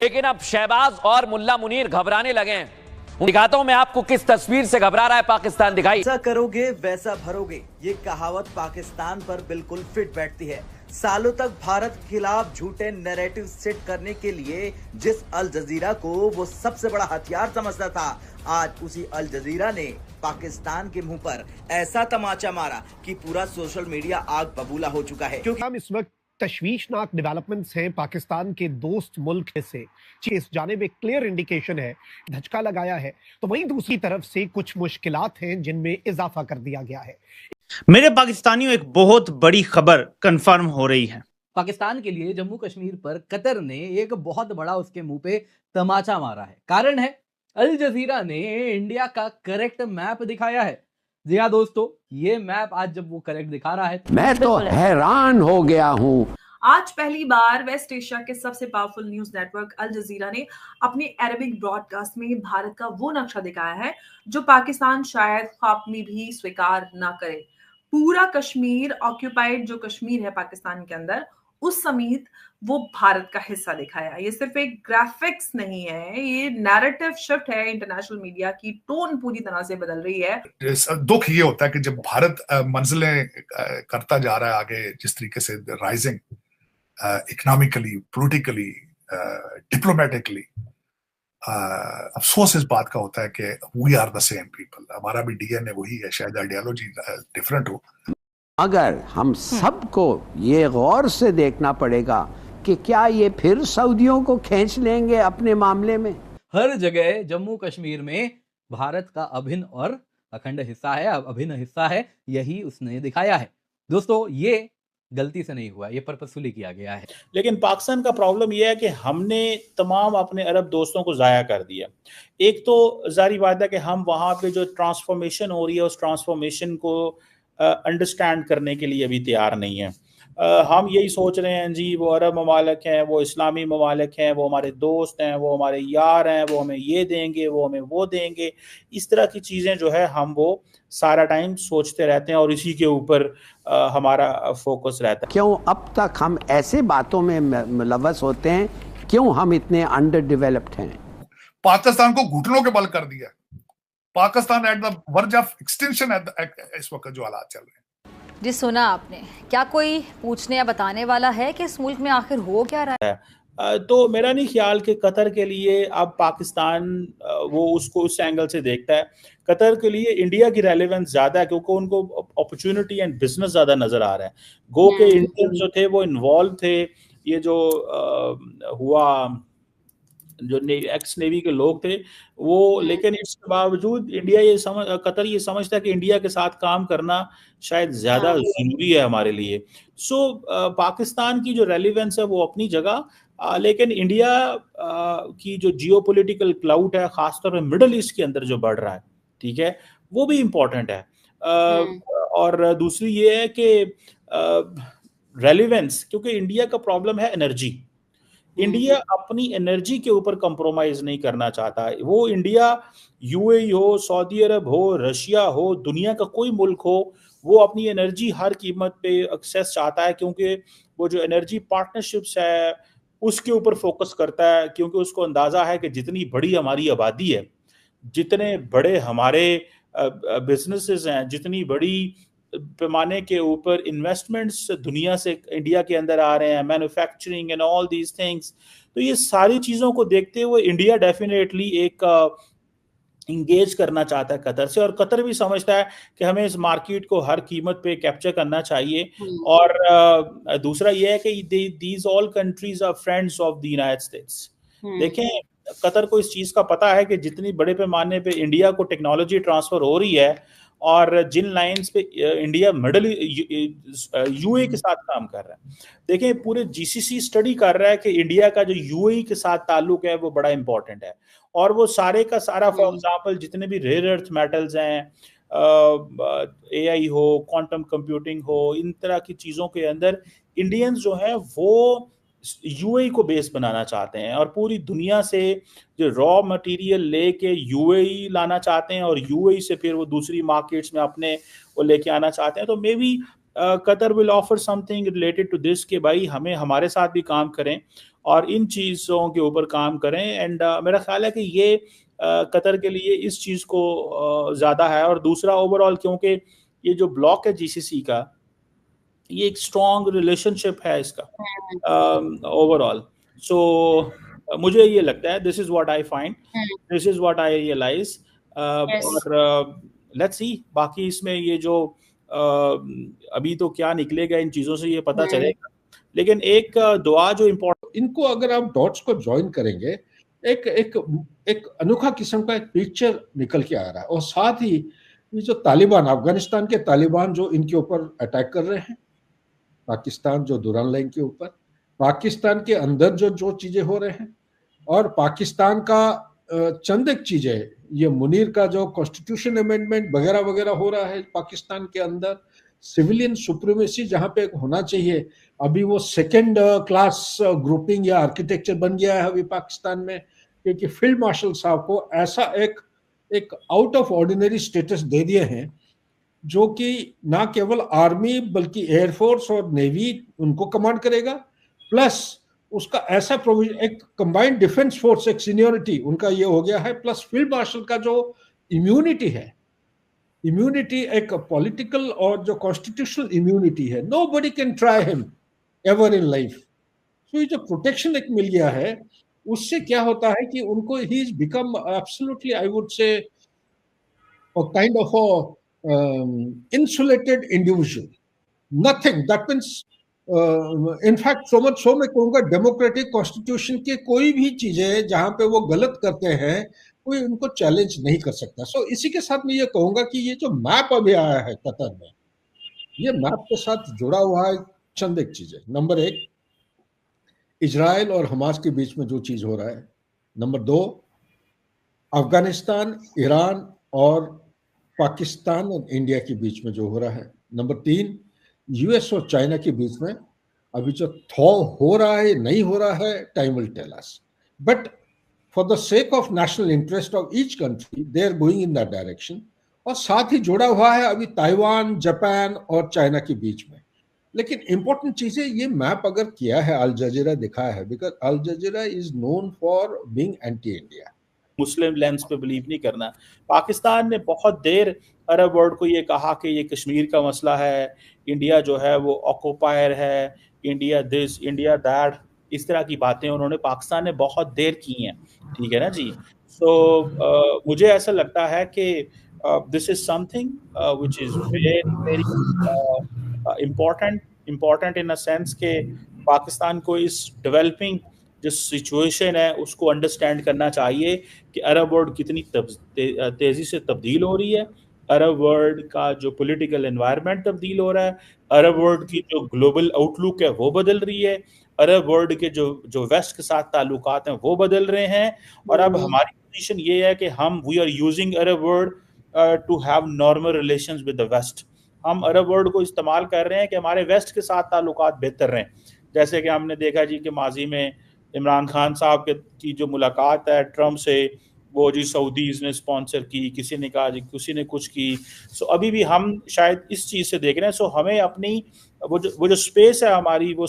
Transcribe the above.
लेकिन अब शहबाज और मुल्ला मुनीर घबराने लगे हैं। दिखाता हूं मैं आपको किस तस्वीर से घबरा रहा है पाकिस्तान। दिखाई ऐसा करोगे वैसा भरोगे, ये कहावत पाकिस्तान पर बिल्कुल फिट बैठती है। सालों तक भारत के खिलाफ झूठे नैरेटिव सेट करने के लिए जिस अल जजीरा को वो सबसे बड़ा हथियार समझता था, आज उसी अल जजीरा ने पाकिस्तान के मुंह पर ऐसा तमाचा मारा कि पूरा सोशल मीडिया आग बबूला हो चुका है। क्योंकि हम इस वक्त तशवीशनाक डेवलपमेंट्स हैं पाकिस्तान के दोस्त मुल्क से, इस जानिब एक क्लियर इंडिकेशन है, धचका लगाया है, तो वहीं दूसरी तरफ से कुछ मुश्किलात हैं जिनमें इजाफा कर दिया गया है। मेरे पाकिस्तानियों, एक बहुत बड़ी खबर कंफर्म हो रही है। पाकिस्तान के लिए जम्मू कश्मीर पर कतर ने एक बहुत बड़ा उसके मुंह पे तमाचा मारा है। कारण है, अल जजीरा ने इंडिया का करेक्ट मैप दिखाया है। जी हाँ दोस्तों, ये मैप आज जब वो करेक्ट दिखा रहा है, मैं तो हैरान हो गया हूँ। आज पहली बार वेस्ट एशिया के सबसे पावरफुल न्यूज नेटवर्क अल जजीरा ने अपने अरबिक ब्रॉडकास्ट में भारत का वो नक्शा दिखाया है जो पाकिस्तान शायद ख्वाब में भी स्वीकार ना करे। पूरा कश्मीर, ऑक्यूपाइड जो कश्मीर है पाकिस्तान के अंदर, उस समेत वो भारत का हिस्सा दिखाया। ये सिर्फ एक ग्राफिक्स नहीं है, ये नैरेटिव शिफ्ट है। इंटरनेशनल मीडिया की टोन पूरी तरह से बदल रही है। दुख ये होता है कि जब भारत मंजिलें करता जा रहा है आगे, जिस तरीके से राइजिंग इकोनॉमिकली, पॉलिटिकली, डिप्लोमेटिकली, अफसोस इस बात का होता है कि we are the same people. हमारा भी डीएनए वही है, शायद आइडियोलॉजी डिफरेंट हो। मगर हम सबको ये गौर से देखना पड़ेगा कि क्या ये फिर सऊदियों को खींच लेंगे अपने मामले में। हर जगह जम्मू कश्मीर में भारत का अभिन्न और अखंड हिस्सा है, अभिन्न हिस्सा है, यही उसने दिखाया है। दोस्तों, ये गलती से नहीं हुआ, ये पर्पसफुली किया गया है। लेकिन पाकिस्तान का प्रॉब्लम यह है कि हमने तमाम अपने अरब दोस्तों को ज़ाया कर दिया। एक तो जारी बात है कि हम वहाँ पे जो ट्रांसफॉर्मेशन हो रही है, उस ट्रांसफॉर्मेशन को अंडरस्टैंड करने के लिए अभी तैयार नहीं है। हम यही सोच रहे हैं जी, वो अरब ममालिक हैं, वो इस्लामी ममालिक हैं, वो हमारे दोस्त हैं, वो हमारे यार हैं, वो हमें ये देंगे, वो हमें वो देंगे। इस तरह की चीज़ें जो है हम वो सारा टाइम सोचते रहते हैं और इसी के ऊपर हमारा फोकस रहता है। क्यों अब तक हम ऐसे बातों में मुलव्वस होते हैं? क्यों हम इतने अंडर डेवलप्ड हैं? पाकिस्तान को घुटनों के बल कर दिया। Pakistan at the verge of extension इस वक्त जो हालात चल रहे हैं। जी सुना आपने, क्या कोई पूछने या बताने वाला है कि इस मुल्क में आखिर हो क्या रहा है? तो मेरा नहीं ख्याल कि कतर के लिए अब पाकिस्तान वो उसको उस एंगल से देखता है। कतर के लिए इंडिया की रेलेवेंस ज्यादा है क्योंकि उनको अपॉर्चुनिटी एंड बिजनेस ज्यादा नजर आ रहा है। गो के इंडियन जो थे वो इन्वॉल्व थे। ये जो हुआ, जो एक्स नेवी के लोग थे वो, लेकिन इसके बावजूद कतर ये समझता है कि इंडिया के साथ काम करना शायद ज्यादा जरूरी है हमारे लिए। सो पाकिस्तान की जो रेलिवेंस है वो अपनी जगह, लेकिन इंडिया की जो जियोपॉलिटिकल क्लाउड है, खासतौर पर मिडल ईस्ट के अंदर जो बढ़ रहा है, ठीक है, वो भी इम्पोर्टेंट है। और दूसरी ये है कि रेलिवेंस, क्योंकि इंडिया का प्रॉब्लम है एनर्जी। इंडिया अपनी एनर्जी के ऊपर कंप्रोमाइज नहीं करना चाहता। वो इंडिया यूएई हो, सऊदी अरब हो, रशिया हो, दुनिया का कोई मुल्क हो, वो अपनी एनर्जी हर कीमत पे एक्सेस चाहता है, क्योंकि वो जो एनर्जी पार्टनरशिप्स है उसके ऊपर फोकस करता है, क्योंकि उसको अंदाजा है कि जितनी बड़ी हमारी आबादी है, जितने बड़े हमारे बिजनेसेस हैं, जितनी बड़ी पैमाने के ऊपर इन्वेस्टमेंट्स दुनिया से इंडिया के अंदर आ रहे हैं, manufacturing and all these things, तो ये सारी चीज़ों को देखते हुए इंडिया डेफिनेटली एक इंगेज करना चाहता है कतर से, और कतर भी समझता है कि हमें इस मार्केट को हर कीमत पे कैप्चर करना चाहिए। और दूसरा ये है कि these all countries are friends of the United States. देखें, कतर को इस चीज़ का पता है कि जितनी बड़े पैमाने पे इंडिया को टेक्नोलॉजी ट्रांसफर हो रही है और जिन लाइंस पे इंडिया मिडल यूएई के साथ काम कर रहा है, देखें पूरे जीसीसी स्टडी कर रहा है कि इंडिया का जो यूएई के साथ ताल्लुक है वो बड़ा इंपॉर्टेंट है। और वो सारे का सारा, फॉर एग्जांपल जितने भी रेयर अर्थ मेटल्स हैं, एआई हो, क्वांटम कंप्यूटिंग हो, इन तरह की चीज़ों के अंदर इंडियंस जो हैं वो यूएई को बेस बनाना चाहते हैं और पूरी दुनिया से जो रॉ मटेरियल लेके यूएई लाना चाहते हैं और यूएई से फिर वो दूसरी मार्केट्स में अपने वो लेके आना चाहते हैं। तो maybe Qatar will offer something related to this, कि भाई हमें हमारे साथ भी काम करें और इन चीज़ों के ऊपर काम करें। एंड मेरा ख्याल है कि ये कतर के लिए इस चीज़ को ज़्यादा है। और दूसरा ओवरऑल, क्योंकि ये जो ब्लॉक है जीसीसी का, ये एक स्ट्रॉन्ग रिलेशनशिप है इसका ओवरऑल। सो मुझे ये लगता है, this is what I find, this is what I realize. और लेट्स सी बाकी इसमें ये जो अभी तो क्या निकलेगा इन चीज़ों से ये पता चलेगा। लेकिन एक दुआ जो इम्पोर्टेंट, इनको अगर आप डॉट्स को ज्वाइन करेंगे, एक एक एक अनोखा किस्म का एक पिक्चर निकल के आ रहा है। और साथ ही ये जो तालिबान, अफगानिस्तान के तालिबान जो इनके ऊपर अटैक कर रहे हैं, पाकिस्तान जो दुरान लाइन के ऊपर, पाकिस्तान के अंदर जो जो चीजें हो रहे हैं, और पाकिस्तान का चंद एक चीजें, ये मुनीर का जो कॉन्स्टिट्यूशन अमेंडमेंट वगैरह वगैरह हो रहा है पाकिस्तान के अंदर, सिविलियन सुप्रीमेसी जहां पे होना चाहिए, अभी वो सेकेंड क्लास ग्रुपिंग या आर्किटेक्चर बन गया है अभी पाकिस्तान में, क्योंकि फील्ड मार्शल साहब को ऐसा एक आउट ऑफ ऑर्डिनरी स्टेटस दे दिए हैं, जो कि ना केवल आर्मी बल्कि एयरफोर्स और नेवी उनको कमांड करेगा, प्लस उसका ऐसा प्रोविजन, एक कंबाइंड डिफेंस फोर्स, एक सीनियरिटी उनका ये हो गया है, प्लस फील्ड मार्शल का जो इम्यूनिटी है, इम्यूनिटी एक पॉलिटिकल और जो कॉन्स्टिट्यूशनल इम्यूनिटी है, nobody can try him ever in life. तो ये जो प्रोटेक्शन एक मिल गया है, उससे क्या होता है कि उनको he is become absolutely, I would say, a kind of a insulated individual. Nothing. That means, in fact, so much so मैं कहूँगा डेमोक्रेटिक कॉन्स्टिट्यूशन के कोई भी चीजें जहाँ पे वो गलत करते हैं, कोई उनको चैलेंज नहीं कर सकता। सो इसी के साथ मैं ये कहूँगा कि ये जो मैप अभी आया है कतर में, ये मैप के साथ जुड़ा हुआ है चंद एक चीजें। नंबर 1, इजराइल और हमास के बीच में जो चीज हो रहा है। नंबर 2, अफगानिस्तान, ईरान और पाकिस्तान और इंडिया के बीच में जो हो रहा है। नंबर 3, यूएस और चाइना के बीच में अभी जो थॉ हो रहा है, नहीं हो रहा है, time will tell us, but for the sake of national interest of each country they are going in that direction. और साथ ही जुड़ा हुआ है अभी ताइवान, जापान और चाइना के बीच में। लेकिन इंपॉर्टेंट चीज है, ये मैप अगर किया है अल जजीरा दिखाया है, because Al Jazeera is known for being anti India. Muslim lens पे बिलीव नहीं करना। पाकिस्तान ने बहुत देर अरब वर्ल्ड को ये कहा कि ये कश्मीर का मसला है, इंडिया जो है वो ऑक्यूपायर है, इंडिया दिस, इंडिया दैट, इस तरह की बातें उन्होंने, पाकिस्तान ने बहुत देर की हैं, ठीक है ना जी। सो मुझे ऐसा लगता है कि this is something which is very important in a sense के पाकिस्तान को इस डेवलपिंग जो सिचुएशन है उसको अंडरस्टैंड करना चाहिए कि अरब वर्ल्ड कितनी तेज़ी से तब्दील हो रही है, अरब वर्ल्ड का जो पॉलिटिकल एनवायरनमेंट तब्दील हो रहा है, अरब वर्ल्ड की जो ग्लोबल आउटलुक है वो बदल रही है, अरब वर्ल्ड के जो वेस्ट के साथ ताल्लुकात हैं वो बदल रहे हैं। और अब हमारी पोजीशन ये है कि हम we are using Arab world to have normal relations with the West. हम अरब वर्ल्ड को इस्तेमाल कर रहे हैं कि हमारे वेस्ट के साथ ताल्लुकात बेहतर रहें। जैसे कि हमने देखा जी कि माजी में इमरान खान साहब की जो मुलाकात है ट्रम्प से, वो जी सऊदीज़ ने स्पॉन्सर की, किसी ने कहा जी, किसी ने कुछ की। सो अभी भी हम शायद इस चीज़ से देख रहे हैं। सो हमें अपनी वो जो स्पेस है हमारी, वो